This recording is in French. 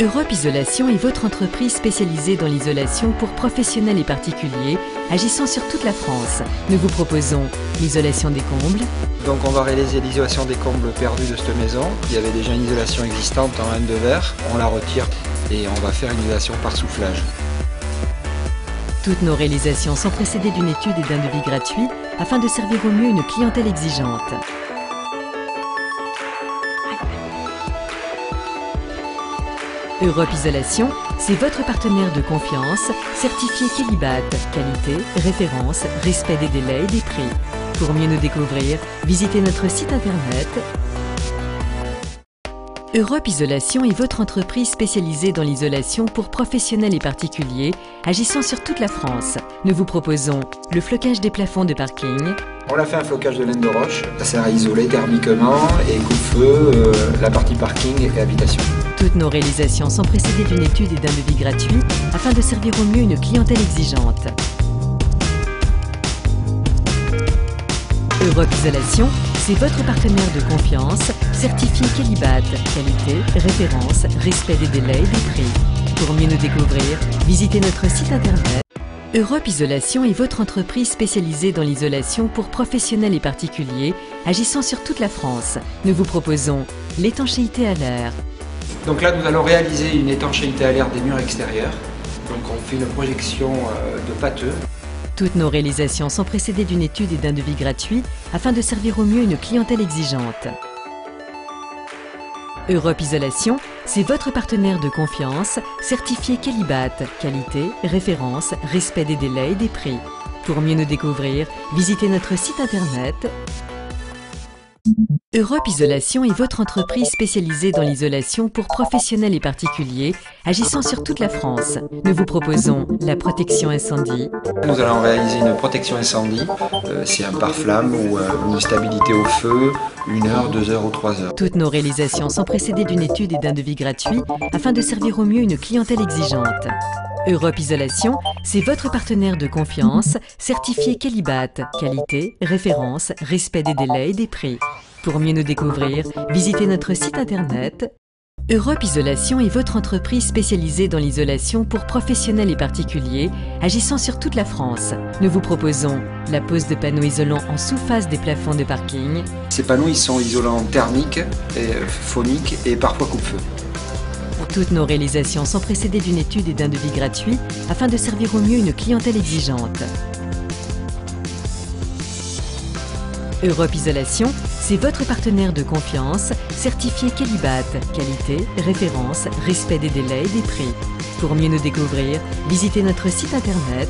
Europe Isolation est votre entreprise spécialisée dans l'isolation pour professionnels et particuliers, agissant sur toute la France. Nous vous proposons l'isolation des combles. Donc on va réaliser l'isolation des combles perdus de cette maison. Il y avait déjà une isolation existante en laine de verre. On la retire et on va faire une isolation par soufflage. Toutes nos réalisations sont précédées d'une étude et d'un devis gratuit afin de servir au mieux une clientèle exigeante. Europe Isolation, c'est votre partenaire de confiance, certifié Kélibat, qualité, référence, respect des délais et des prix. Pour mieux nous découvrir, visitez notre site internet. Europe Isolation est votre entreprise spécialisée dans l'isolation pour professionnels et particuliers, agissant sur toute la France. Nous vous proposons le flocage des plafonds de parking. On a fait un flocage de laine de roche. Ça sert à isoler thermiquement et coupe-feu la partie parking et habitation. Toutes nos réalisations sont précédées d'une étude et d'un devis gratuit afin de servir au mieux une clientèle exigeante. Europe Isolation, c'est votre partenaire de confiance, certifié Kélibat, qualité, référence, respect des délais et des prix. Pour mieux nous découvrir, visitez notre site internet. Europe Isolation est votre entreprise spécialisée dans l'isolation pour professionnels et particuliers, agissant sur toute la France. Nous vous proposons l'étanchéité à l'air. Donc là, nous allons réaliser une étanchéité à l'air des murs extérieurs. Donc on fait une projection de pâteux. Toutes nos réalisations sont précédées d'une étude et d'un devis gratuit afin de servir au mieux une clientèle exigeante. Europe Isolation, c'est votre partenaire de confiance, certifié Kélibat, qualité, référence, respect des délais et des prix. Pour mieux nous découvrir, visitez notre site internet. Europe Isolation est votre entreprise spécialisée dans l'isolation pour professionnels et particuliers, agissant sur toute la France. Nous vous proposons la protection incendie. Nous allons réaliser une protection incendie. C'est un pare-flamme ou une stabilité au feu, 1 heure, 2 heures ou 3 heures. Toutes nos réalisations sont précédées d'une étude et d'un devis gratuit afin de servir au mieux une clientèle exigeante. Europe Isolation, c'est votre partenaire de confiance, certifié Kélibat, qualité, référence, respect des délais et des prix. Pour mieux nous découvrir, visitez notre site internet. Europe Isolation est votre entreprise spécialisée dans l'isolation pour professionnels et particuliers, agissant sur toute la France. Nous vous proposons la pose de panneaux isolants en sous-face des plafonds de parking. Ces panneaux, ils sont isolants thermiques, et phoniques et parfois coupe-feu. Toutes nos réalisations sont précédées d'une étude et d'un devis gratuit afin de servir au mieux une clientèle exigeante. Europe Isolation, c'est votre partenaire de confiance, certifié Kélibat, qualité, référence, respect des délais et des prix. Pour mieux nous découvrir, visitez notre site internet.